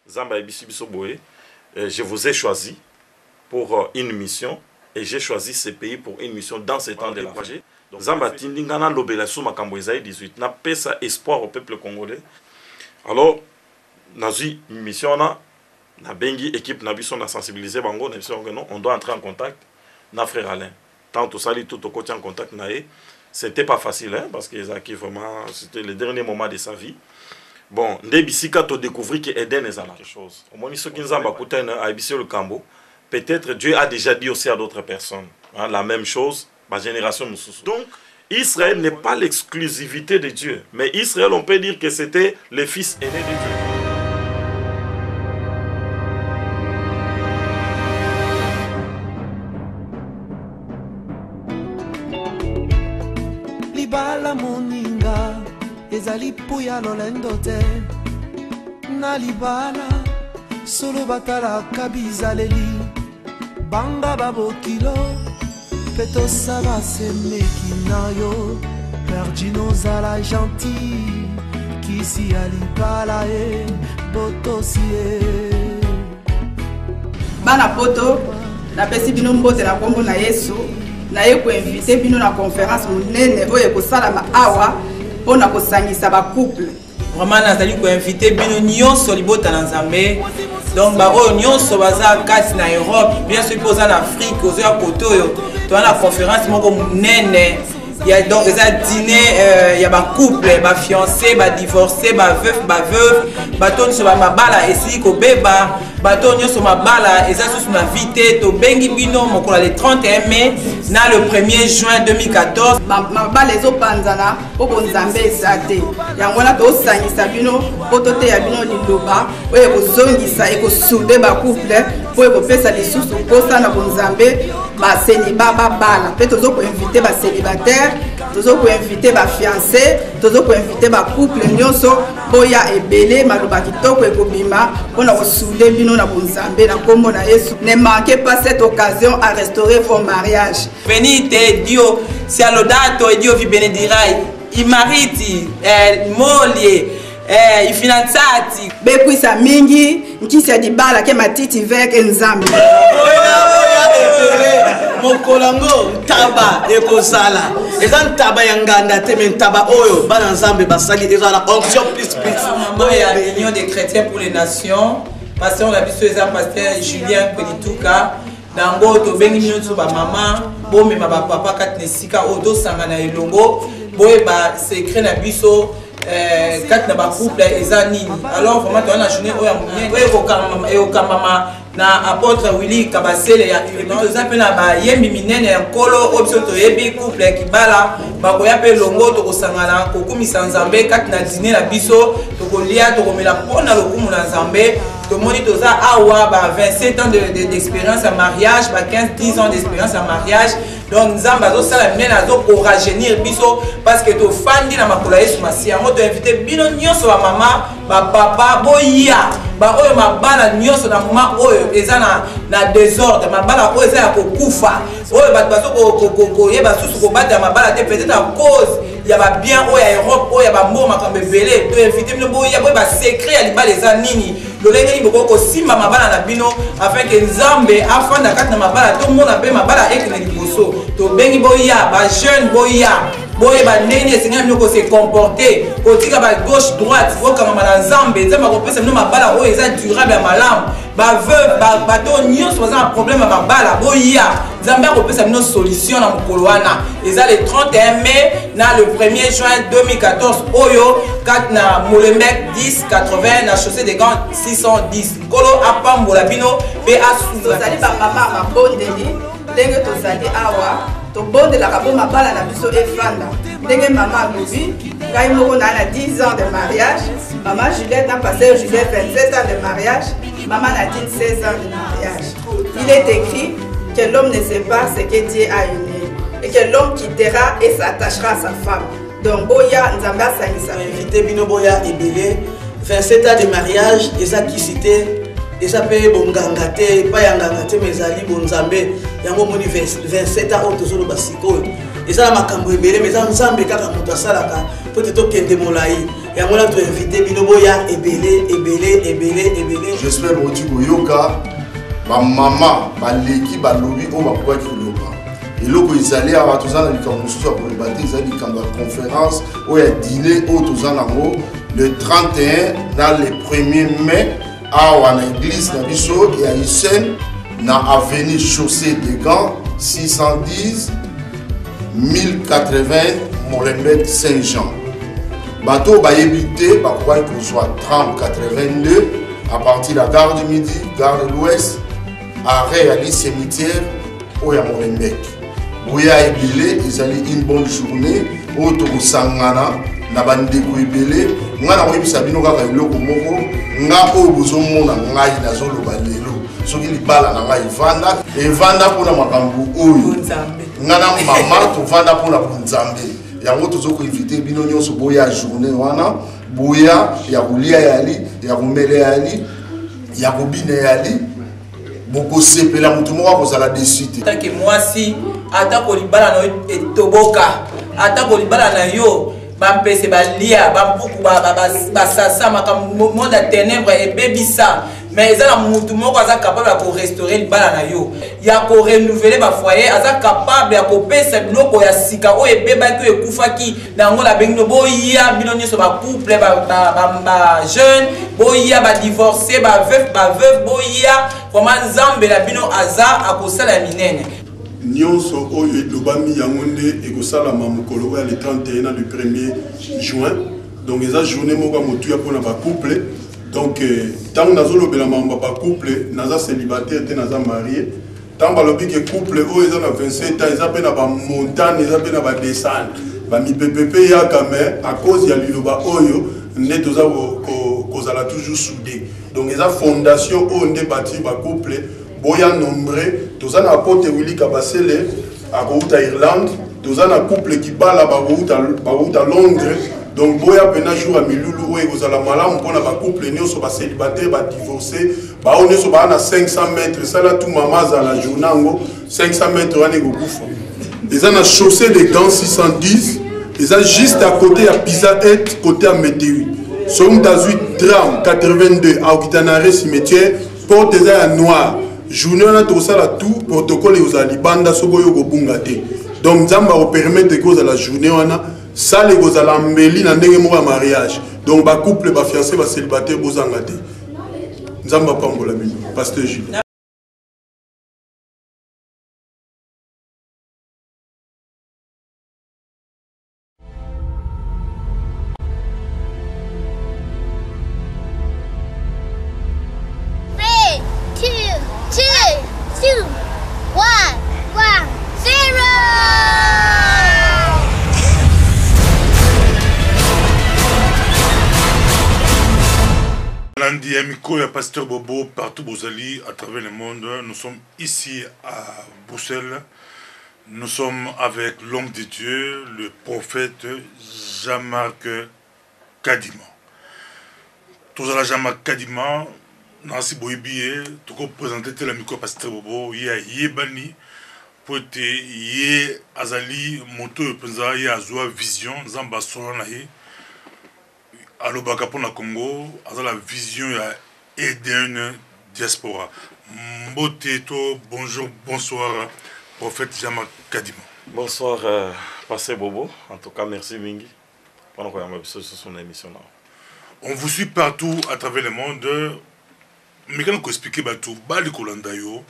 Zamba Ebisi Biso Boé, je vous ai choisi pour une mission et j'ai choisi ce pays pour une mission dans ces temps de la projet. Donc Zamba Tindingana Lobela Sou Makambo Ezaï 18 n'a pas ça espoir au peuple congolais. Alors, dans une mission na bengi équipe na biso na sensibiliser bango na biso non, on doit entrer en contact na frère Alain. Tant tout ça tout au côté en contact na e, c'était pas facile hein, parce que Ezaki vraiment c'était le dernier moment de sa vie. Bon, Ndebisika to découvrir que Eden est quelque chose. Au moins ceux qui nous ont écouté à Ebisio le Cambo, peut-être Dieu a déjà dit aussi à d'autres personnes hein, la même chose, ma génération nous soucie. Donc Israël n'est pas l'exclusivité de Dieu, mais Israël on peut dire que c'était le fils aîné de Dieu. Libala moninga ezali puya lolendo te na libala solo batala kabizaleli banga babokilo peto saba semeki na yo perdino zala gentil kisi ya libala e botosi e bana poto na pesi bino mbote na kombo na Yesu na ye ko inviter bino na conférence monene oyo ko sala ma awa pona ko sangisa ba couple vraiment nazali ko inviter bino nyonso libota na Nzambe donc ba oyo nyonso baza kati na Europe bien sûr poza na Afrique ozo ya koto yo to na conférence moko monene ya donc eza dîner ya ba couple ba fiancé ba divorcé ba veuf ba veuve ba toni so ba mabala esi ko beba bato nyonso mabala eza sous na vite to bengi bino mokola le 31 mai na le 1er juin 2014 mabala ezo panzana poko Nzambe ezate yango na to sangisa bino poto te ya bino liloba oyo kozongisa ekosoude ba couple oyo kopesa lisusu kosa na Nzambe ba célibat bala pe tozo ko inviter ba célibataire tozo ko inviter ba fiancé tozo ko inviter ba couple nyonso boya ebele maloba kitoko ekobima pona kosoude bino na Nzambe na kombo na Yesu. Ne manquez pas cette occasion à restaurer vos mariages. Venite Dio sia lodato e Dio vi benedirai. I mariti moglie i fidanzati bekwisa mingi nkisi di bala ke matiti veke Nzambe. Mokolango taba ekozala ezan taba yanganda te men taba oyo bana Nzambe basali ezala onction plus. La réunion des chrétiens pour les nations. Pasteur la biso eza pasteur Julien Pelituka dango to bengi nyonso ba mama bo me ba papa katnesika odo sangana elongo boye ba secret na biso kat na ba couple eza nini alors vraiment to na journée oya monene oyo kama na apôtre Willy Kabasele ya to za pe na ba yembi minene ya kolo option to yebi couple kibala ba ko ya pe longo to kosangana ko kumisa Nzambe kat na dîner na biso to ko lia to ko mela pona lokumu na Nzambe. Tout le monde est à 27 ans d'expérience en mariage, 15-10 ans d'expérience en mariage. Donc, nous avons pour rajeunir parce que tu fandi na makula Yesu Masiya. On doit inviter bino nyonso ba mama, ba papa, boya, ba oyo mabala nyonso na mama oyo eza na désordre, mabala oyo eza ya kokufa. Oyo ba baso ko yeba susu ko bata mabala te peut-être à cause il y a bien oyo ya Europe oyo ba mbo makambe belé. To inviter bino boya, boya ba secret ya libala eza nini. Lolenge boko simba mabala na bino afin que Nzambe afanda kati na mabala to mona pe mabala ekene liboso to bengi boya ba jeune boya boye ba ndenge esenga moko se comporter kotika ba gauche droite oka mama na Nzambe Nzambe akopesa bino mabala oyo eza durable ya malamu ba veuve ba to nyonso baza na problème ya mabala boya Nzambe akopesa bino solution na mokolo wana eza le 31 mai na le 1er juin 2014 oyo kat na Molenbeek 1080 na chaussée des Gants 610 kolo apambola bino pe asuza tozali ba mama mabondeli ndenge tozali awa tobondelaka po mabala na biso efanda ndenge mama alobi ngai moko na 10 ans de mariage mama Juliette na pasteur Juliette 27 ans de mariage maman Nadine 16 ans de mariage. Il est écrit que l'homme ne sait pas ce que Dieu a aimé et que l'homme quittera et s'attachera à sa femme. Donc boya nzamba sangisa invité bino boya ebele 27 ans de mariage eza kisité eza pe bonganga te pa yanganga te mezali bonzambe yango moni 27 ans otozolo basiko eza na makambo ebele mais Nzambe kaka moto asalaka po te tokende molai yango na to invité bino boya ebele j'espère que vous yoka ma maman baleki balobi o bakwa ki loba et loko izali a tozana likambo susu pour le baptême izali likambo conférence o ya dîner o tozana ngo le 31 dans le 1er mai à l'église na biso et à Hussein na avenue chaussée des Gants 610 1080 Molenbeek Saint-Jean. Bateau va éviter, que soit 3082 à partir de la gare du Midi, gare de l'Ouest, arrêt à cimetière au Molenbeek. Bouya Ebele, ils allaient une bonne journée, autour Sangana, Nabandeko Ebele, Ngana Web Sabino Gailoko Moko, Ngako Buzomona, Ngai Nazolo Balelo, ce qui est bala na Vanda, et Vanda pour la Makambu, Ngana Mama, to Vanda pour la Bunzambe. Yango tozoko inviter bino nyonso boya journée wana boya ya kulia yali ya kumele yali ya kubine yali boko sepela mutu moko kozala desite tanke mwasi ata kolibala no etoboka ata kolibala na yo bampese balia bampuku basasa makambo monde ténèbres et bebisa mais ezala mutu moko aza capable ya ko restaurer libala na yo ya ko renouveler ba foyer aza capable ya ko pesa biloko ya sika o ebebaki ekufaki nango la bengino boya bino nyoso ba couple ba jeune boya ba divorcé ba veuve boya vraiment nzambe la bino aza akosala minene nyonso oyo elobami yango nde ekosalama mokolo oyo le 31 du 1er juin donc eza journée moko motuya mpona bacouple donc ntango nazolobela mambo bacouple naza célibataire te naza marié ntango balobi ke couple oyo eza na 27 ans eza mpe na bamontagne eza mpe na badescendre bamipepe mpe yaka mais à cause ya liloba oyo nde toza kozala toujours soudé donc eza fondation oyo nde bati bacouple boya nombre toza na apote Willy Kabasele akouta Irlande toza na couple qui bala bakouta Londres donc boya pena jour a milulu oyo ekozala malamu mpona bacouple nyonso bacélibataire badivorcé bao nyonso baa na 500 mètres sala tu mama azala journée yango 500 mètres wana ekokufa eza na chaussée des Gants 610 eza juste à côté ya Pizza Hut côté ya Météo soki tazwi tram 82 aokita na arrêt cimetière porte eza ya noir journée wana tokosala tout protocole ekozala libanda soki oyo kobunga te donc nzambe akopermettre ekozala journée wana sala ekozala mbeli na ndenge moko ya mariage donc bacouple bafiancé bacélibataire bozanga te nzambe apambola bino pasteur Julien. Lundi, amicaux et pasteur Bobo, partout Bozali, à travers le monde. Nous sommes ici à Bruxelles. Nous sommes avec l'homme de Dieu, le prophète Jean-Marc Kadima. Tous à la Jean-Marc Kadima, Nancy Boibié, tout comme présenté l'amico pasteur Bobo, il y a Yébani, pour être Yé Azali, Moto et Penza, il y a Zoa Vision, Zamba Solanahi. Alobaka pour la Congo, à la vision à Eden Diaspora. Mboteto, bonjour, bonsoir, prophète Jean-Marc Kadima. Bonsoir, pasteur Bobo. En tout cas, merci Mingi. Pendant qu'on a sur son émission là. On vous suit partout à travers le monde. Mais quand on explique tout, Bali Kolandayo,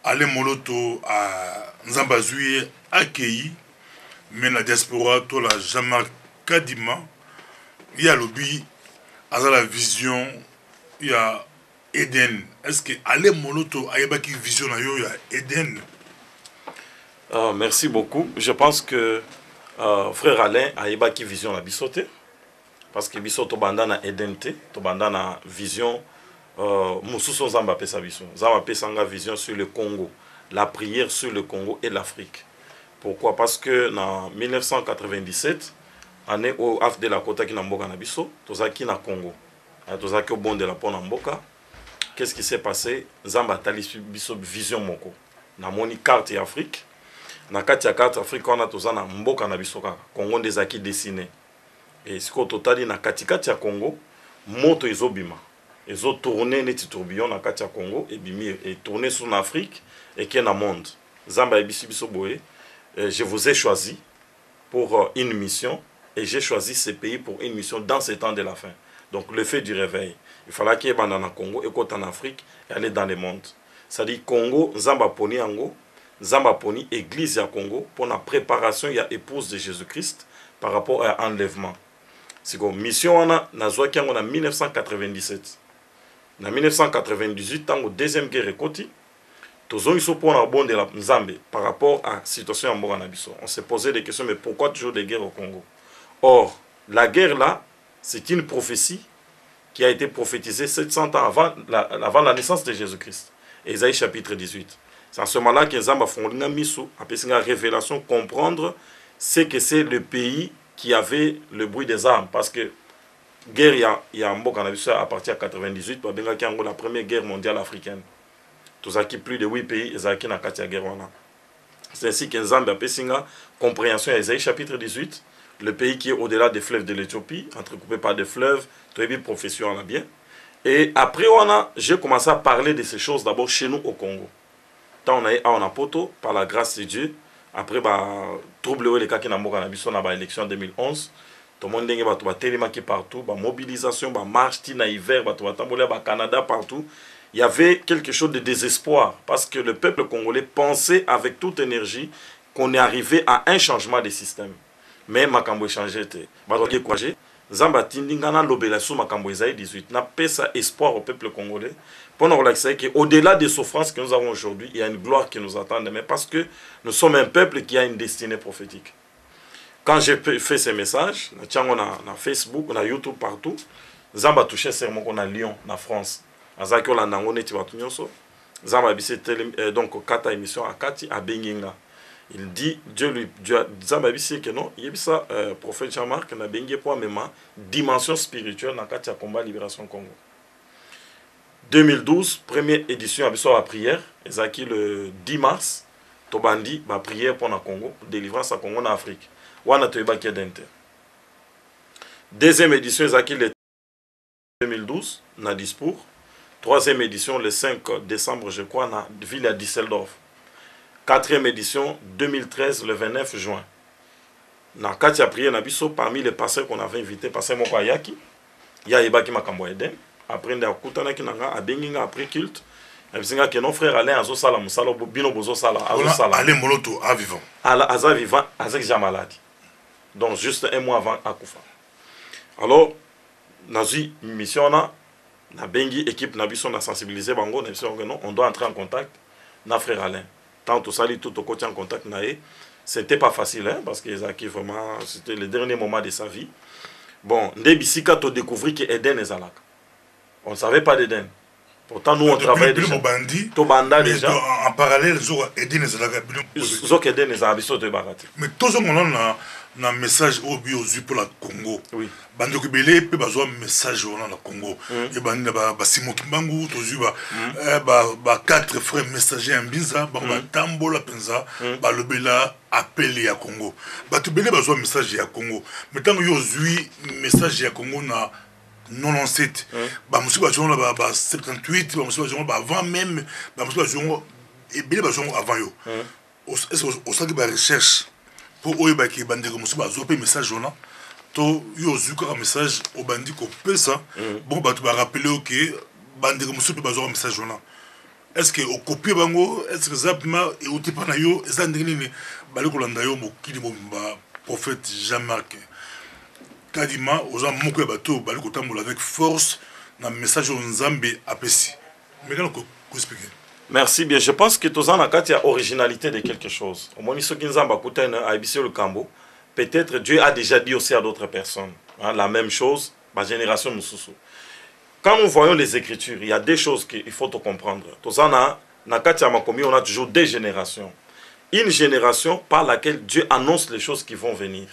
Ale Moloto à Nzambazui, accueilli, mais la diaspora, tout la Jean-Marc Kadima. Il y a lobby, il y a la vision, il y a Eden. Est-ce que Ale Moloto a une vision il y a Eden? Merci beaucoup. Je pense que frère Alain a une vision la bisoté. Parce que bisoto bandana Eden te, to bandana vision. Moussou Zamba pe sa vision. Zamba pe sanga vision sur le Congo, la prière sur le Congo et l'Afrique. Pourquoi? Parce que en 1997. Année au af de la Kota qui n'a mboka na biso, tozaki na Congo. Tozaki au bon de la pona mboka. Qu'est-ce qui s'est passé? Zamba tali biso vision moko. Na moni carte Afrique. Na kati ya carte Afrique on a tozana mboka na biso kaka. Congo ndezaki dessiné. Et siko totali na kati ya Congo, moto ezobima. ils ont tourné neti tourbillon na kati ya Congo et tourné sur l'Afrique et qui est dans le monde. Zamba ebisi biso boye, je vous ai choisi pour une mission et j'ai choisi ces pays pour une mission dans ces temps de la fin. Donc le fait du réveil, il fallait qu'il y ait dans le Congo et en Afrique et aller dans le monde. C'est-à-dire Congo, Zamba poni ango, Zamba poni église ya Congo pour la préparation ya épouse de Jésus-Christ par rapport à l'enlèvement. C'est comme mission en 1997. En 1998, dans la deuxième guerre écoti, tous ont eu pour la bonne de la Nzambe par rapport à la situation en Moranabiso. On s'est posé des questions, mais pourquoi toujours des guerres au Congo? Or, la guerre là, c'est une prophétie qui a été prophétisée 700 ans avant la naissance de Jésus-Christ. Ésaïe chapitre 18. C'est en ce moment-là que Nzambe a fait une révélation, comprendre ce que c'est le pays qui avait le bruit des armes. Parce que guerre, il y a un mot qu'on a vu ça à partir de 1998, la première guerre mondiale africaine. Tous qui plus de 8 pays, ils ont la guerre. C'est ainsi que Nzambe a fait une compréhension à Ésaïe chapitre 18, le pays qui est au-delà des fleuves de l'Éthiopie, entrecoupé par des fleuves, tout est bien profession là bien. Et après, j'ai commencé à parler de ces choses d'abord chez nous au Congo. Tant on a poto, par la grâce de Dieu, après, trouble les cas qui n'ont pas l'élection en 2011. Tout le monde a télémarqué partout, mobilisation, marche, tina hiver, Canada partout. Il y avait quelque chose de désespoir parce que le peuple congolais pensait avec toute énergie qu'on est arrivé à un changement de système. Mais Makambo changé. Zamba Tindingana Lobelasu Makambo Esaïe 18 n'a pas ça espoir au peuple congolais. Pour nous relaxer qu'au-delà des souffrances que nous avons aujourd'hui, il y a une gloire qui nous attend demain parce que nous sommes un peuple qui a une destinée prophétique. Quand j'ai fait ces messages, on a Facebook, on a YouTube partout, Zamba touché serment qu'on a Lyon, en France. Azaki on a nangone tibatunyoso. Zamba bise donc kata émission à Kati à Benginga. Il dit Zamba bise que non, il y a ça prophète Jean-Marc na bengi pour même dimension spirituelle dans Kati à combat libération Congo. 2012, première édition à la prière, Ezaki le 10 mars, Tobandi, ma prière pour le Congo, délivrance à Congo en Afrique. Wana Toyba Kedente. Deuxième édition, Ezaki le 2012, na Dispour. Troisième édition, le 5 décembre, je crois, na ville à Düsseldorf. Quatrième édition, 2013, le 29 juin. Na Katia prière, na biso, parmi les pasteurs qu'on avait invités, pasteur Moko Ayaki, ya Ebaki Makambo Eden. Après, on a benginga après culte. Abisinga que nos frères allaient à Zosala, Moussalo, Bino Bozosala, Azosala. Allez, Moloto, à vivant. Aza vivant, Azek déjà malade. Donc, juste un mois avant Akoufa. Alors, Nazi, mission, na bengi, équipe, Nabiso, on a sensibilisé Bango, on doit entrer en contact, na frère Alain. Tant tout ça, tout au côté en contact, c'était pas facile, hein, parce que vraiment, c'était le dernier moment de sa vie. Bon, Ndebisika, tu découvres que Eden est Zalak. On ne savait pas d'Eden. Pourtant, nous, on travaille déjà. Déjà. En parallèle, Eden est Zalak. Mais tout ce monde a un message au pour la Congo. Oui. Bande Kubele peut avoir un message dans le Congo. Et bande Simon Kimbangu, quatre frères messagers en Binza, Tambola Penza, Balobela appelé à Congo. Batubele besoin message à Congo. Mais tant que Yozui message à Congo na 97, monsieur Bajon 78, monsieur Bajon avant même, monsieur Bajon et bien Bajon avant yo. Est-ce au sein de la recherche pour Oyebaki Bande comme monsieur Bajon message là. To Yozu un message au bandit qu'on peut ça. Bon bah tu vas rappeler OK Bande comme monsieur Bajon message là. Est-ce que au copier bango est-ce que zapima et au type na yo ça ndini balikolanda yo mokili bomba prophète Jean-Marc Kadima aux gens moko ya bato balikotambola avec force na message au Nzambe apesi. Mais quand on expliquer. Merci bien. Je pense que tous en a il y a originalité de quelque chose. Au moins ce qui Nzamba kutana a ibisé le Cambo. Peut-être Dieu a déjà dit aussi à d'autres personnes la même chose, ma génération Moussoussou. Quand nous voyons les Écritures, il y a des choses qu'il faut comprendre. Tous en a on a toujours des générations. Une génération par laquelle Dieu annonce les choses qui vont venir.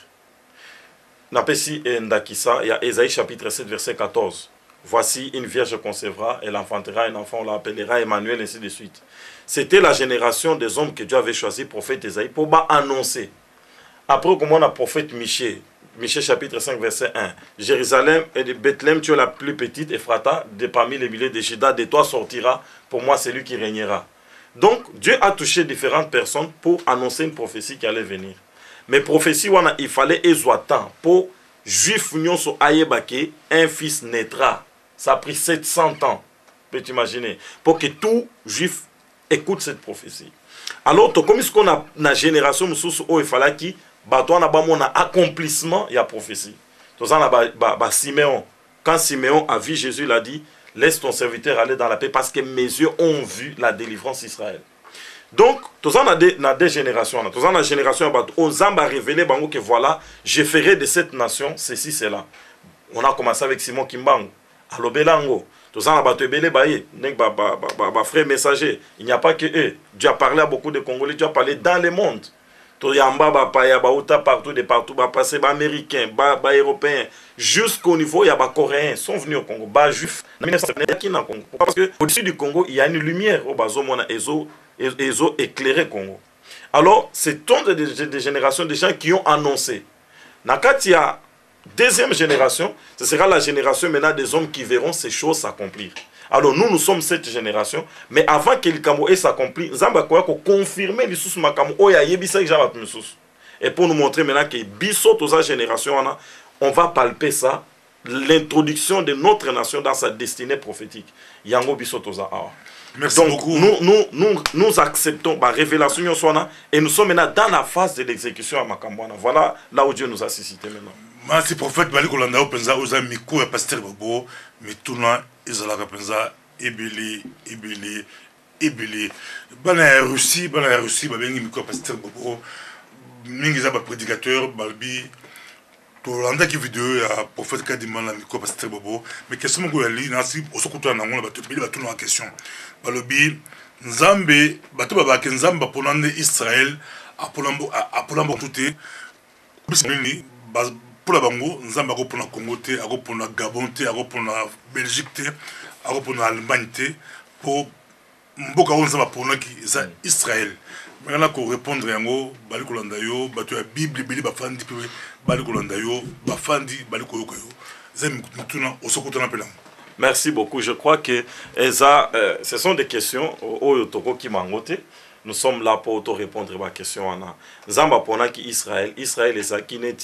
Napesi et Ndakisa, il y a Ésaïe chapitre 7, verset 14. Voici une vierge concevra, elle enfantera un enfant, on l'appellera Emmanuel, ainsi de suite. C'était la génération des hommes que Dieu avait choisi, prophète Ésaïe, pour annoncer. Après, comment on a prophète Michée, Michée chapitre 5 verset 1. Jérusalem et de Bethléem, tu es la plus petite, Ephrata, de parmi les milliers de Juda, de toi sortira pour moi celui qui régnera. Donc Dieu a touché différentes personnes pour annoncer une prophétie qui allait venir. Mais prophétie, il fallait temps pour Juif nyonso ayebake, un fils naîtra. Ça a pris 700 ans, peux-tu imaginer, pour que tout Juif écoute cette prophétie. Alors, comme ce qu'on a la génération, il fallait qu'il y ait un accomplissement de la prophétie. Siméon, quand Siméon a vu Jésus, il a dit, laisse ton serviteur aller dans la paix parce que mes yeux ont vu la délivrance d'Israël. Donc, tous on a des générations. Tous on a génération on a révélé que voilà, je ferai de cette nation ceci, cela. On a commencé avec Simon Kimbangu, à l'Obelango. Tous on a battu frère messager. Il n'y a pas que eux. Dieu a parlé à beaucoup de Congolais, Dieu a parlé dans le monde. Tout y a partout, de partout, passé américains, européens, jusqu'au niveau, il y a des Coréens sont venus au Congo, des Juifs. Parce qu'au-dessus du Congo, il y a une lumière au Bazomona ils ont éclairé le Congo. Alors, c'est tant de générations de gens qui ont annoncé. Quand il y a deuxième génération, ce sera la génération maintenant des hommes qui verront ces choses s'accomplir. Alors, nous sommes cette génération, mais avant que le Congo s'accomplisse, nous avons confirmé les sous Makamo, et pour nous montrer maintenant que Bisso, toute cette génération, on va palper ça, l'introduction de notre nation dans sa destinée prophétique. Yango Bisso Toza. Merci donc, beaucoup. Nous acceptons la révélation et nous sommes maintenant dans la phase de l'exécution à Makambouana. Voilà là où Dieu nous a suscité maintenant. Merci prophète Bali Kolanda Penza Oza Miko et Pasteur Bobo, mais tout le monde Izalaka Penza, Ebili. Bana Russie, Babengi Miko Pasteur Bobo, Mingiza prédicateur, Balbi. Tolanda qui vidéo ya prophète Kadimana Miko Pasteur Bobo, mais question ngo yali nasi osokuta na ngona bato bili bato na question. Balobi Nzambe bato babake Nzamba polande Israël apolambo tuté. Bismini pour la bango Nzamba ko pona Congo te, ako pona Gabon te, ako pona Belgique te, ako pona Allemagne te pour mboka Nzamba pona ki za Israël. Maintenant ko répondre yango bali kolanda yo bato ya Bible bili bafandi pe bali kolanda yo bafandi bali koyoka yo zemi mutuna osokotana pelango. Merci beaucoup. Je crois que ce sont des questions au Yotoko qui mangote. Nous sommes là pour te répondre à la question. Zamba pona ki Israël est ça qui n'est,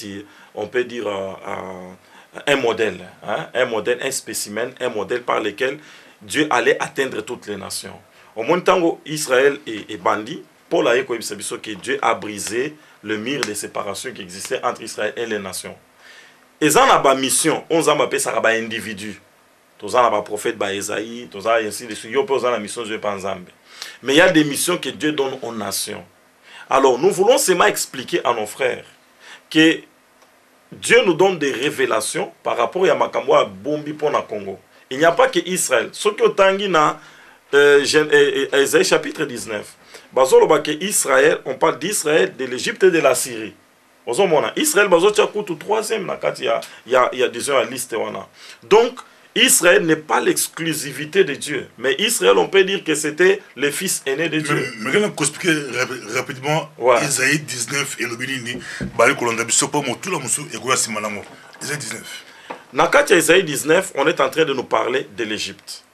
on peut dire un modèle, hein? Un modèle, un spécimen, un modèle par lequel Dieu allait atteindre toutes les nations. Au moins tango Israël est bandit. Paul a dit que Dieu a brisé le mur de séparation qui existait entre Israël et les nations. Et ça, on a une mission, on a appelé ça un individu. On a un prophète, Esaïe, on a ainsi de suite. On a la mission de Dieu. Mais il y a des missions que Dieu donne aux nations. Alors, nous voulons seulement expliquer à nos frères que Dieu nous donne des révélations par rapport à Makamwa Bombi pour le Congo. Il n'y a pas que Israël. Ce qui est dans Esaïe chapitre 19. Israël, on parle d'Israël, de l'Égypte et de la Syrie. Israël, troisième, il y a disons la liste. Donc, Israël n'est pas l'exclusivité de Dieu. Mais Israël, on peut dire que c'était le fils aîné de Dieu. Mais on peut expliquer rapidement Esaïe 19 et le Bénini. Esaïe 19. Dans Esaïe 19, on est en train de nous parler de l'Égypte.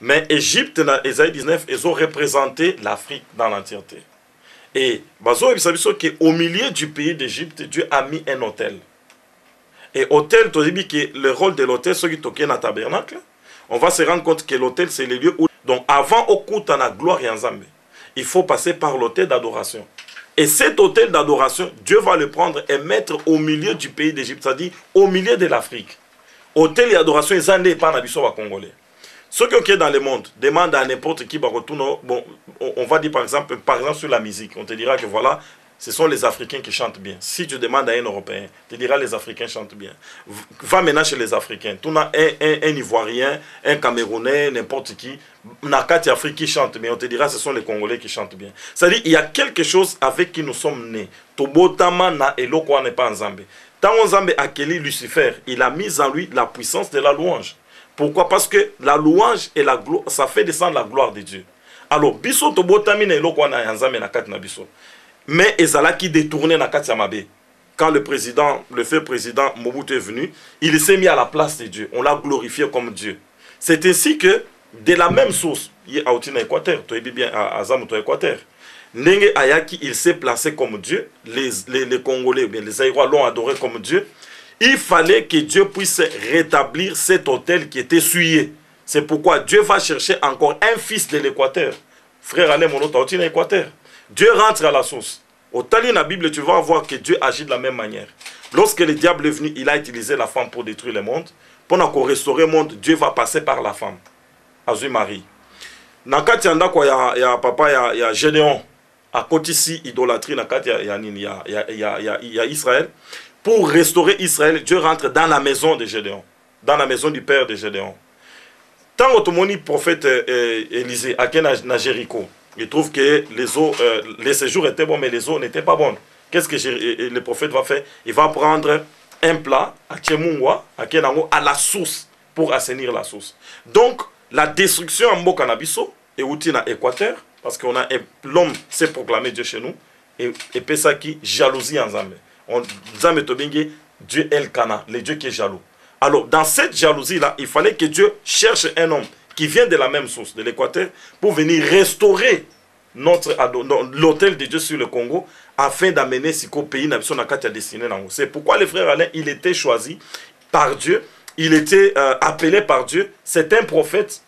Mais Égypte, dans Esaïe 19, ils ont représenté l'Afrique dans l'entièreté. Et au milieu du pays d'Égypte, Dieu a mis un autel. Et autel, le rôle de l'autel, ceux qui toquent dans le tabernacle, on va se rendre compte que l'autel, c'est le lieu où... Donc avant, au coup, dans la gloire et en Zambé, il faut passer par l'autel d'adoration. Et cet autel d'adoration, Dieu va le prendre et mettre au milieu du pays d'Égypte, c'est-à-dire au milieu de l'Afrique. Autel et adoration, ils n'ont pas d'habitude congolais. Ceux qui sont dans le monde demandent à n'importe qui, bon, on va dire par exemple sur la musique, on te dira que voilà, ce sont les Africains qui chantent bien. Si tu demandes à un Européen, tu diras les Africains chantent bien. Va maintenant chez les Africains. Tu as un Ivoirien, un Camerounais, n'importe qui, Nakati Afrique qui chante bien, on te dira ce sont les Congolais qui chantent bien. C'est-à-dire il y a quelque chose avec qui nous sommes nés. Tobotama na eloko n'est pas en Zambé. Tant Zambé a accueilli Lucifer, il a mis en lui la puissance de la louange. Pourquoi? Parce que la louange et la gloire, ça fait descendre la gloire de Dieu. Alors, biso to botamine eloko na yanzame na kati na biso. Mais ezala qui détourne na kati ya mabe. quand le fait président Mobutu est venu, il s'est mis à la place de Dieu. On l'a glorifié comme Dieu. C'est ainsi que, de la même source, il y a un Équateur, tu es bien à Zamoto Équateur. Nenge Ayaki, il s'est placé comme Dieu. Les Congolais, bien les Aïrois l'ont adoré comme Dieu. Il fallait que Dieu puisse rétablir cet hôtel qui était souillé. C'est pourquoi Dieu va chercher encore un fils de l'Équateur. Frère Alain Monota, tu es Équateur. Dieu rentre à la source. Au tali dans la Bible, tu vas voir que Dieu agit de la même manière. Lorsque le diable est venu, il a utilisé la femme pour détruire le monde. Pendant qu'on restaurer le monde, Dieu va passer par la femme. Azui Marie. Nakati yanda kwa ya papa ya Gédéon. À côté ici, idolâtrie, nakati ya Israël. Pour restaurer Israël, Dieu rentre dans la maison de Gédéon. Dans la maison du père de Gédéon. Tant que prophète Élisée, à Jéricho, il trouve que les séjours étaient bons, mais les eaux n'étaient pas bonnes. Qu'est-ce que le prophète va faire? Il va prendre un plat à Tchemungwa, à la source, pour assainir la source. Donc, la destruction en Mokanabiso et Outina Équateur, parce que l'homme s'est proclamé Dieu chez nous, et Pesaki, jalousie en Zambé. Zambé Tobingue, Dieu Elkana, le Dieu qui est jaloux. Alors, dans cette jalousie-là, il fallait que Dieu cherche un homme qui vient de la même source, de l'Équateur, pour venir restaurer l'autel de Dieu sur le Congo, afin d'amener Siko pays Nabison Nakati à destiné. C'est pourquoi le frère Alain, il était choisi par Dieu, il était appelé par Dieu, c'est un prophète.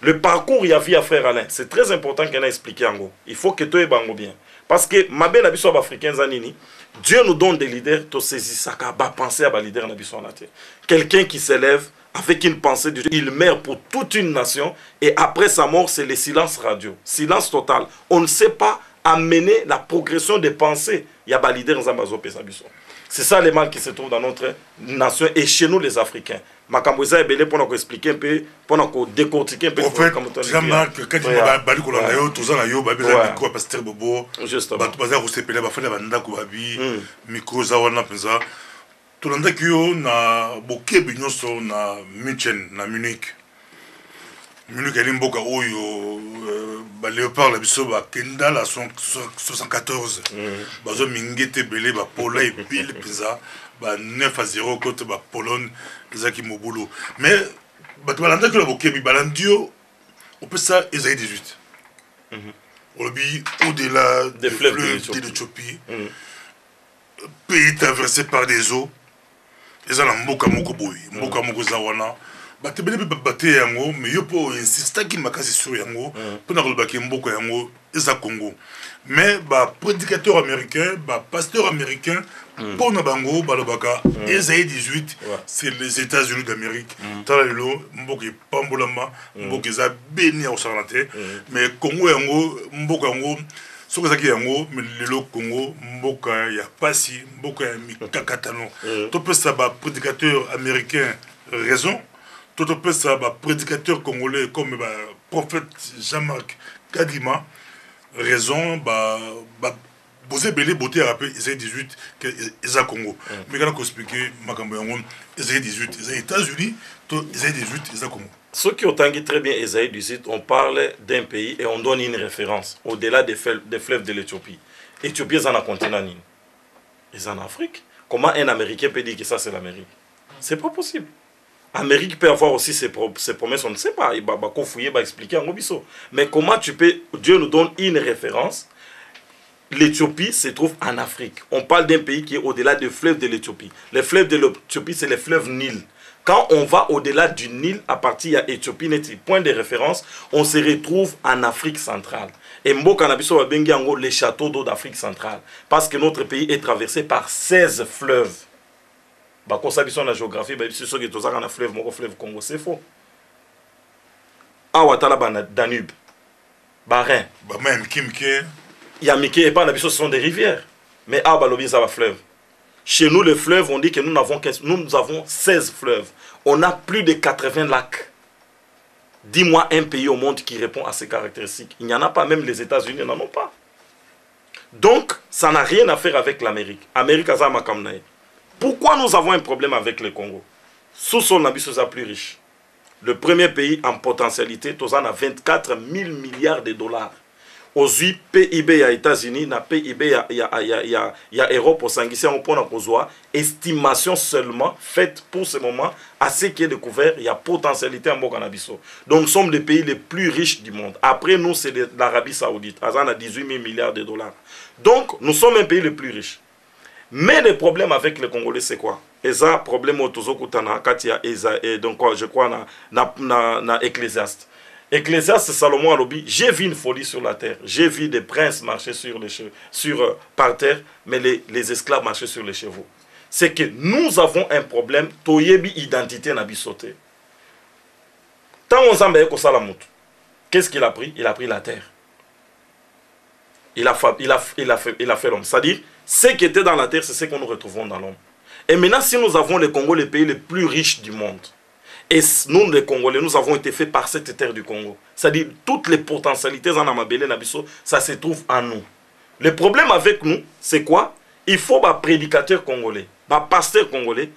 Le parcours il y a vu à frère Alain, c'est très important qu'il a expliqué en gros. Il faut que tu aies bien. Parce que ma belle Nabison africain Zanini, Dieu nous donne des leaders, tu saisis ça, penser à un leader Nabison Nate. Quelqu'un qui s'élève avec une pensée de Dieu, il meurt pour toute une nation et après sa mort, c'est le silence radio, silence total. On ne sait pas amener la progression des pensées. Il y a un leader Nzambazo Pesabison. C'est ça le mal qui se trouve dans notre nation et chez nous les Africains. Makamboza est belé pour nous expliquer un peu, pour nous décortiquer un peu. En fait, Jean-Marc, quand il m'a dit qu'on a eu tous en ayo, babi la micro pasteur Bobo, batubaza kusepela bafana banda ko babi, micro zawana penza. Tulanda kiyo na bokebi nyoso na München na Munich. Munich est mboka oyo ba Léopard la biso ba kenda la 74. Bazo mingete belé ba Pola et pile penza. 9-0 contre la Pologne, Zaki Mobulo. Mais, Balanda que la Bokebi Balandio, on peut ça, Esaïe 18. Au-delà des fleuves de l'Éthiopie, pays traversé par des eaux, ils ont un Mboka Moko Boy, Mboka Moko Zawana. Batebele Bate Yango, mais yo po insista qui m'a cassé sur Yango, pour nous le Mboka Yango, Eza Congo. Mais, prédicateur américain, pasteur américain, pour nous bango, balobaka, Esaïe 18, c'est les États-Unis d'Amérique. Talalo, Mboka Pambolama, Mboka Za béni au Sarnate, mais Congo Yango, Mboka Yango, Sokazaki Yango, mais le Congo, Mboka ya Pasi, Mboka ya Mikakatano. Tout peut ça, prédicateur américain, raison. Tout peut ça, prédicateur congolais comme prophète Jean-Marc Kadima, raison, Bosé Belé Beauté a rappelé Isaïe 18 que Isa Congo. Mais quand on explique Isaïe 18, Isaïe États-Unis, Isaïe 18, Isa Congo. Ceux qui ont tangué très bien Isaïe 18, on parle d'un pays et on donne une référence au-delà des fleuves de l'Éthiopie. L'Éthiopie est en continent, ils sont en Afrique. Comment un Américain peut dire que ça c'est l'Amérique? C'est pas possible. L'Amérique peut avoir aussi ses promesses, on ne sait pas. Il va fouiller, il va expliquer en Gobiso. Mais comment tu peux, Dieu nous donne une référence. L'Éthiopie se trouve en Afrique. On parle d'un pays qui est au-delà des fleuves de l'Éthiopie. Les fleuves de l'Éthiopie, c'est les fleuves Nil. Quand on va au-delà du Nil, à partir d'Éthiopie, point de référence, on se retrouve en Afrique centrale. Et Mboka Nabiso va bengi ango les châteaux d'eau d'Afrique centrale. Parce que notre pays est traversé par 16 fleuves. Quand on sait la géographie, c'est sûr que tout ça, on a fleuve, mon fleuve Congo, c'est faux. Awatala Danube, Bahreïn. Yamike et Panabiso, ce sont des rivières. Mais Abalobi, ça va fleuve. Chez nous, les fleuves, on dit que nous avons 16 fleuves. On a plus de 80 lacs. Dis-moi un pays au monde qui répond à ces caractéristiques. Il n'y en a pas, même les États-Unis n'en ont pas. Donc, ça n'a rien à faire avec l'Amérique. Amérique, ça m'a kamnaï. Pourquoi nous avons un problème avec le Congo? Sous son habit, c'est plus riche. Le premier pays en potentialité, on a 24 000 milliards de dollars. aux PIB ya États-Unis na PIB ya Europe au sanguisien on pona kozwa estimation seulement faite pour ce moment à ce qui est découvert il y a potentialité en mboka na biso. Donc nous sommes les pays les plus riches du monde. Après nous c'est l'Arabie Saoudite, Azan a 18 000 milliards de dollars. Donc nous sommes un pays le plus riche. Mais le problème avec les Congolais c'est quoi? Et ça problème au tozokutana katia et donc je crois na Ecclésiaste. Ecclésiaste Salomon Alobi, j'ai vu une folie sur la terre. J'ai vu des princes marcher par terre, mais les esclaves marchaient sur les chevaux. C'est que nous avons un problème, toyebi identité na bisoté. Tant on s'en ko salamut. Qu'est-ce qu'il a pris? Il a pris la terre. Il a fait l'homme. C'est-à-dire, ce qui était dans la terre, c'est ce que nous retrouvons dans l'homme. Et maintenant, si nous avons les Congo, les pays les plus riches du monde, et nous, les Congolais, nous avons été faits par cette terre du Congo. C'est-à-dire, toutes les potentialités en Amabélé, Nabiso, ça se trouve en nous. Le problème avec nous, c'est quoi? Il faut un prédicateur congolais, un pasteur congolais,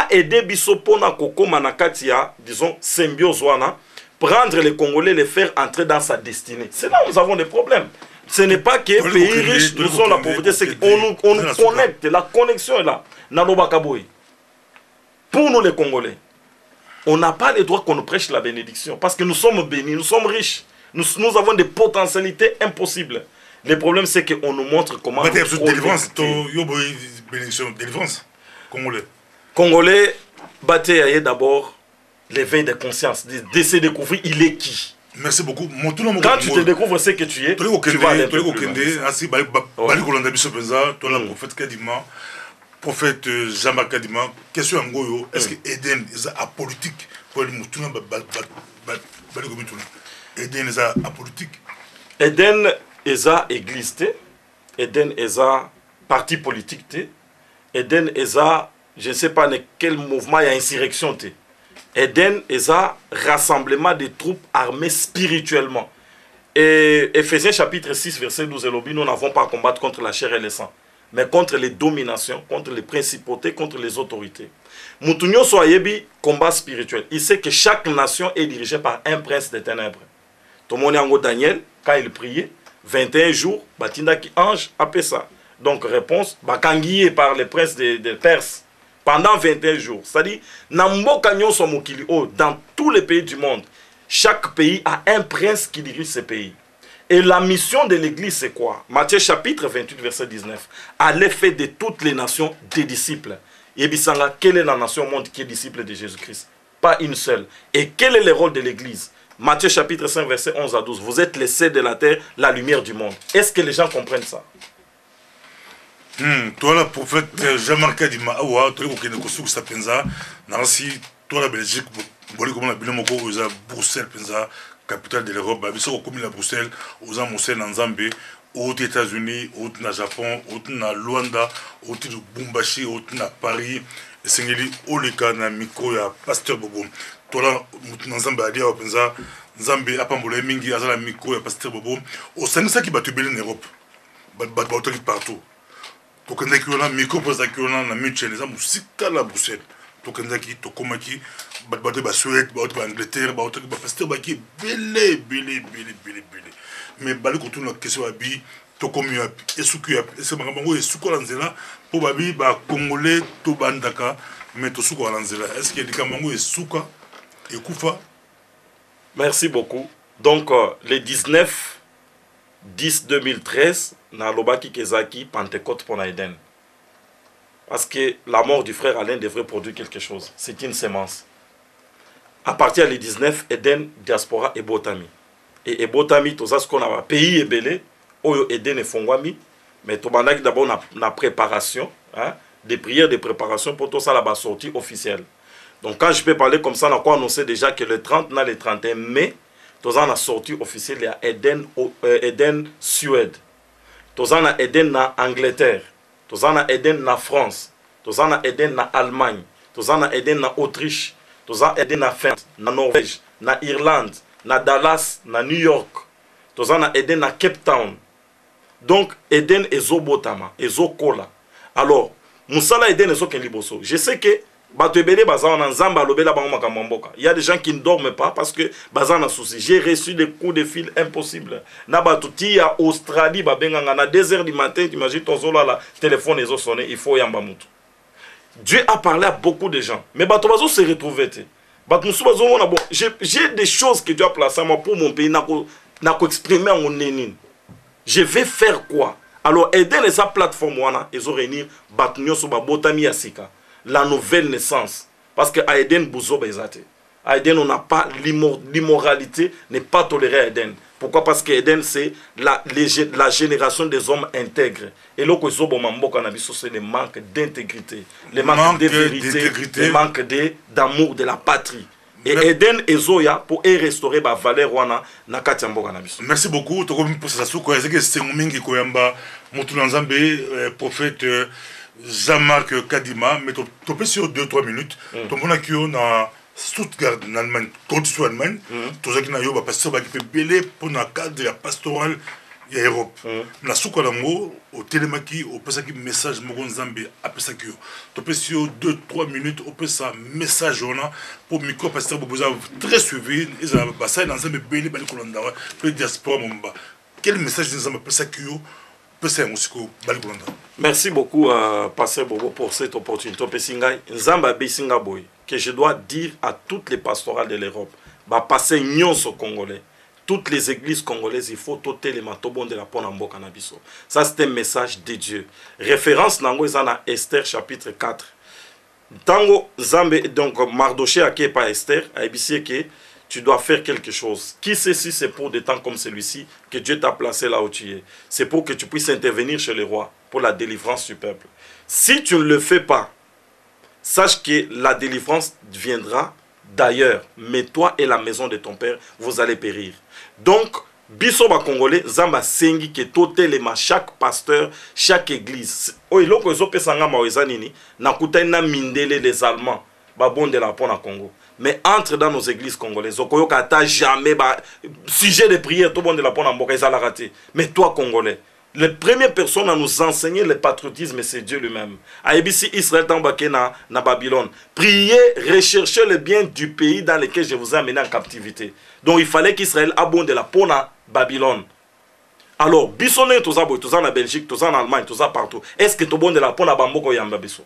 aider Biso Pona Koko Manakatia, disons, symbiose, prendre les Congolais, les faire entrer dans sa destinée. C'est là où nous avons des problèmes. Ce n'est pas que les pays riches, nous sommes la pauvreté, c'est qu'on nous connecte, la connexion est là. Pour nous, les Congolais, on n'a pas le droit qu'on nous prêche la bénédiction. Parce que nous sommes bénis, nous sommes riches. Nous avons des potentialités impossibles. Le problème, c'est qu'on nous montre comment... Délivrance, délivrance, Congolais. Congolais, bataille d'abord l'éveil de conscience, de se découvrir, il est qui. Merci beaucoup. Quand tu te découvres ce que tu es, tu vas aller plus loin. Prophète Jean-Marc Kadima, question en Goyo, est-ce que Eden est apolitique pour les moutons? Eden est apolitique. Eden est église, Eden est parti politique, Eden est je ne sais pas quel mouvement il y a insurrection. Eden est rassemblement des troupes armées spirituellement. Et Ephésiens chapitre 6, verset 12, nous n'avons pas à combattre contre la chair et le sang, mais contre les dominations, contre les principautés, contre les autorités. Moutounio Soyebi, combat spirituel. Il sait que chaque nation est dirigée par un prince des ténèbres. Tomonyango Daniel, quand il priait, 21 jours, Batinda qui ange, appelle ça. Donc réponse, Bakangié par les princes des Perses, pendant 21 jours. C'est-à-dire, dans tous les pays du monde, chaque pays a un prince qui dirige ce pays. Et la mission de l'église, c'est quoi? Matthieu chapitre 28, verset 19. Allez faire de toutes les nations des disciples. Et Bissanga, quelle est la nation au monde qui est disciple de Jésus-Christ? Pas une seule. Et quel est le rôle de l'église? Matthieu chapitre 5, verset 11 à 12. Vous êtes les sels de la terre, la lumière du monde. Est-ce que les gens comprennent ça? Toi, le prophète Jean-Marc Kadima, tu es toi, la Belgique, Bruxelles, capitale de l'Europe, comme la Bruxelles, aux Amosel, en Zambie, aux États-Unis, au Japon, au Luanda, au Bumbashi, au Paris, et Sengeli, au Lika, na micro, ya Pasteur Bobo. Toi, là, dans Zambie, à dire, Zambie, à Pambole, Mingi, à la micro, ya Pasteur Bobo, au Sangsa qui bat en Europe, partout. Tokendaki wana micro posaki wana na mutuelle za musika la Bruxelles. Tokendaki tokomaki bato ba Suède, bato ba Angleterre, bato ba pasteur baki belé. Mais bali ko tuna question abi tokomi api esuku api ese makambo esuku la nzela po babi ba congolais to bandaka mais to suku la nzela. Est-ce que dikamango esuka ekufa? Merci beaucoup. Donc le 19/10/2013 na lobaki kezaki Pentecôte pour Eden. Parce que la mort du frère Alain devrait produire quelque chose. C'est une sémence. À partir du 19, Eden, diaspora et Botami. Et Botami, tout ça, ce qu'on a pays et belé, Oyo Eden et Fongwami, mais tout le monde d'abord la préparation, hein, des prières de préparation pour tout ça, la sortie officielle. Donc quand je peux parler comme ça, on a quoi annoncé déjà que le 30, le 31 mai, tout ça, la sortie officielle, il y a Eden Suède. Tout ça, na Eden na Angleterre. Tout ça, na Eden na France. Tout ça, na Eden na Allemagne. Tout ça, na Eden na Autriche. Tout ça, Eden na Finlande, na Norvège, na Irlande, na Dallas, na New York. Tout ça, na Eden na Cape Town. Donc, Eden ezo botama, ezo kola. Alors, Moussala Eden ezo ken liboso. Je sais que Il y a des gens qui ne dorment pas parce que bazan a souci. J'ai reçu des coups de fil impossibles. Nabatouti à Australie, à 2h du matin, tu imagines ton solo là, téléphone est sonné, il faut yamba mutu. Dieu a parlé à beaucoup de gens, mais Batobazo s'est retrouvé. J'ai des choses que Dieu a placées pour mon pays, n'a exprimer en nénine. Je vais faire quoi? Alors, aider les plateformes, ils ont réuni Batnyo sur Botami Asika. La nouvelle naissance. Parce que Aiden Bouzo Bezate. Aiden, on n'a pas l'immoralité, n'est pas toléré à Aiden. Pourquoi? Parce que Aiden, c'est la génération des hommes intègres. Et là, c'est le manque d'intégrité, le manque de vérité, le manque d'amour de la patrie. Et Eden et Zoya pour restaurer la valeur wana na Katiamboka na biso. Merci beaucoup. To komi posa suko ezeke sengomingi koyamba mutu nzambe prophète Jean-Marc Kadima mais to pe sur 2-3 minutes. To mona kio na Stuttgart en Allemagne, contre Allemagne, to zaki na yo ba pasteur ba ki pe belé pour na cadre ya pastoral ya Europe. Na suko lango au télémaki au pesaki message moko nzambe apesaki yo. To pe sur 2-3 minutes au pesa message ona pour micro pasteur boboza très suivi ils ont basé dans nzambe belé bali kolanda pe diaspora momba. Quel message nzambe apesaki yo pesa musiko bali kolanda. Merci beaucoup pasteur Bobo pour cette opportunité. Pesingai nzamba besinga boy que je dois dire à toutes les pastorales de l'Europe. Ba passer nyonso congolais. Toutes les églises congolaises, il faut toter les matobons de la Ponambo Canabiso. Ça, c'est un message de Dieu. Référence nango izana Esther chapitre 4. Tango Zambe, donc Mardoché a qui pas Esther, a ébissé que tu dois faire quelque chose. Qui sait si c'est pour des temps comme celui-ci que Dieu t'a placé là où tu es. C'est pour que tu puisses intervenir chez le roi pour la délivrance du peuple. Si tu ne le fais pas, sache que la délivrance viendra d'ailleurs, mais toi et la maison de ton père, vous allez périr. Donc, biso ba congolais, zamba sengi ke totelema chaque pasteur, chaque église. Oy loko zo pesanga maweza nini, na kutaina mindele les Allemands, ba bonde la pona Congo. Mais entre dans nos églises congolaises, okoyo kata jamais ba sujet de prière tout bonde la pona mboka ezala raté. Mais toi congolais, la première personne à nous enseigner le patriotisme, c'est Dieu lui-même. Aïbisi Israël tambaké na Babylone. Priez, recherchez le bien du pays dans lequel je vous ai amené en captivité. Donc il fallait qu'Israël abonde la pona Babylone. Alors, bisonné tous en Belgique, tous en Allemagne, tous partout. Est-ce que tout bonde la pona bamboko yamba biso?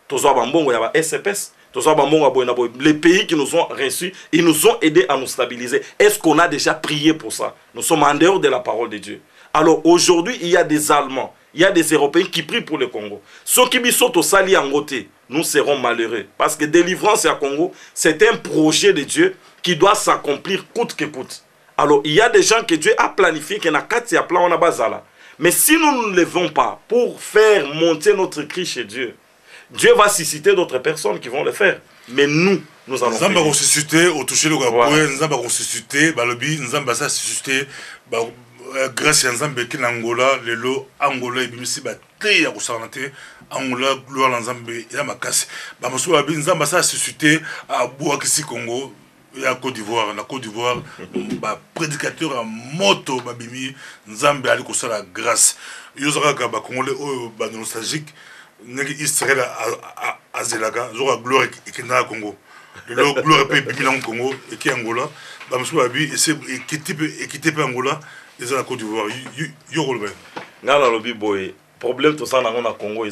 Tous bambongo yaba SPS, tous bambongo boy. Les pays qui nous ont reçus, ils nous ont aidés à nous stabiliser. Est-ce qu'on a déjà prié pour ça? Nous sommes en dehors de la parole de Dieu. Alors aujourd'hui, il y a des Allemands, il y a des Européens qui prient pour le Congo. Ceux qui sont au sali en côté, nous serons malheureux. Parce que délivrance à Congo, c'est un projet de Dieu qui doit s'accomplir coûte que coûte. Alors il y a des gens que Dieu a planifié, qui n'a qu'à plan on a bazala. Mais si nous ne levons pas pour faire monter notre cri chez Dieu, Dieu va susciter d'autres personnes qui vont le faire. Mais nous allons faire. Nous allons ressusciter, au toucher le Gaboué, nous allons ressusciter, Balobi, nous allons ressusciter. Grâce à Nzambe qui Angola, le lot Angola ibimisi ba te ya kusanate Angola gloire Nzambe ya makasi. Ba moso ba Nzamba ça suscité à Bouakisi Congo ya Côte d'Ivoire, la Côte d'Ivoire ba prédicateur à moto ba bimi Nzambe ali ko sala grâce. Yozaka ka ba Congolais ba nostalgique ngi Israël a Zelaga, zora gloire et na Congo. Le lot gloire pe bimi na Congo et qui Angola, ba moso ba bi et c'est qui type Angola. Ils ont la Côte d'Ivoire. Le problème tout ça dans le Congo,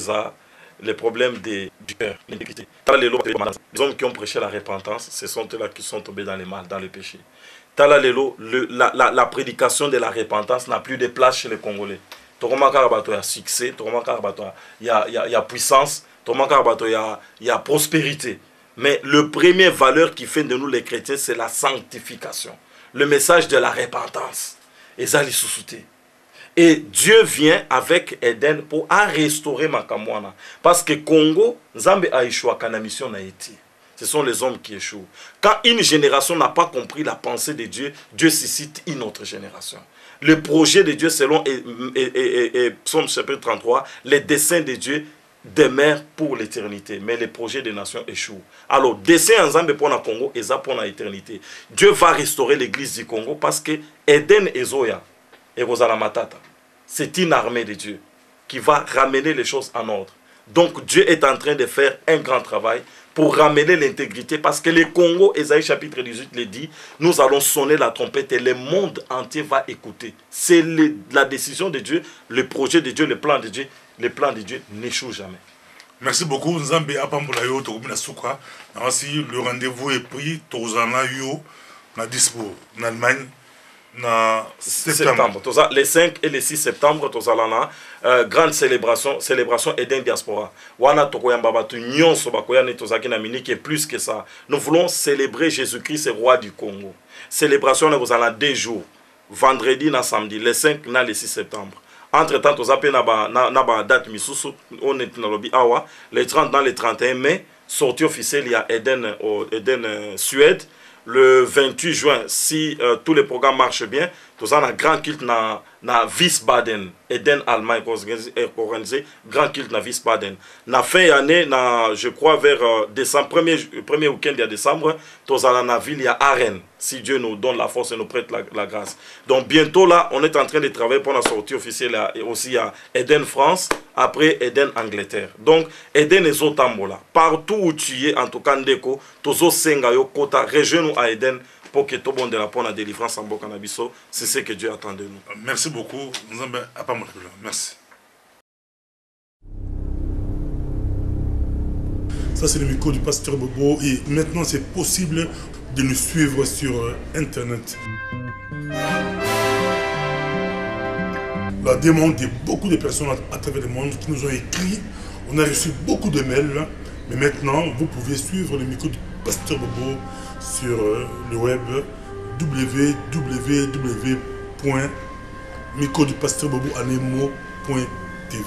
le problème du cœur, l'iniquité. Les hommes qui ont prêché la repentance, ce sont eux-là qui sont tombés dans le mal, dans le péché. La prédication de la repentance n'a plus de place chez les Congolais. Il y a succès, il y a puissance, il y a prospérité. Mais le premier valeur qui fait de nous les chrétiens, c'est la sanctification. Le message de la repentance. Et Dieu vient avec Eden pour restaurer Makamwana. Parce que Congo, Nzambe a échoué à la mission Haïti. Ce sont les hommes qui échouent. Quand une génération n'a pas compris la pensée de Dieu, Dieu suscite une autre génération. Le projet de Dieu, selon Psaume chapitre 33, les desseins de Dieu demeurent pour l'éternité, mais les projets des nations échouent. Alors, dessein ensemble pour le Congo et ça pour l'éternité. Dieu va restaurer l'église du Congo parce que Eden et Zoya et Rosala Matata, c'est une armée de Dieu qui va ramener les choses en ordre. Donc, Dieu est en train de faire un grand travail pour ramener l'intégrité, parce que le Congo, Ésaïe chapitre 18 le dit, nous allons sonner la trompette et le monde entier va écouter. C'est la décision de Dieu, le projet de Dieu, le plan de Dieu n'échoue jamais. Merci beaucoup, Nzambe Apambola yo tokobina suka. Ainsi le rendez-vous est pris, tozana yo na dispo en Allemagne na septembre. Les 5 et les 6 septembre tozalana grande célébration Eden Diaspora. Wana tokoyamba batu nyonso bakoyane tozaki na miniki et plus que ça. Nous voulons célébrer Jésus-Christ, roi du Congo. Célébration vous allez 2 jours, vendredi na samedi, les 5 na les 6 septembre. Entre-temps, nous avons date misusu, on est dans le les 30 dans les 31 mai, sortie officielle, il y a Eden Suède. Le 28 juin, si tous les programmes marchent bien, nous avons un grand culte na Wiesbaden, Eden Allemagne, organisé grand culte na Wiesbaden. Na fin d'année, je crois vers décembre, premier week-end de décembre, nous avons la ville, il y a Arène, si Dieu nous donne la force et nous prête la grâce. Donc bientôt là, on est en train de travailler pour la sortie officielle et aussi à Eden France, après Eden Angleterre. Donc Eden et Zotambola, partout où tu es, en tout cas Ndeko, Tozo Sengayo Kota, rejoins-nous à Eden pour que tout le monde ait la délivrance en Bokanabiso. C'est ce que Dieu attend de nous. Merci beaucoup. Merci. Ça, c'est le micro du pasteur Bobo. Et maintenant, c'est possible de nous suivre sur Internet. La demande de beaucoup de personnes à travers le monde qui nous ont écrit. On a reçu beaucoup de mails. Mais maintenant, vous pouvez suivre le micro du pasteur Bobo sur le web www.microdupasteur.bobo.tv.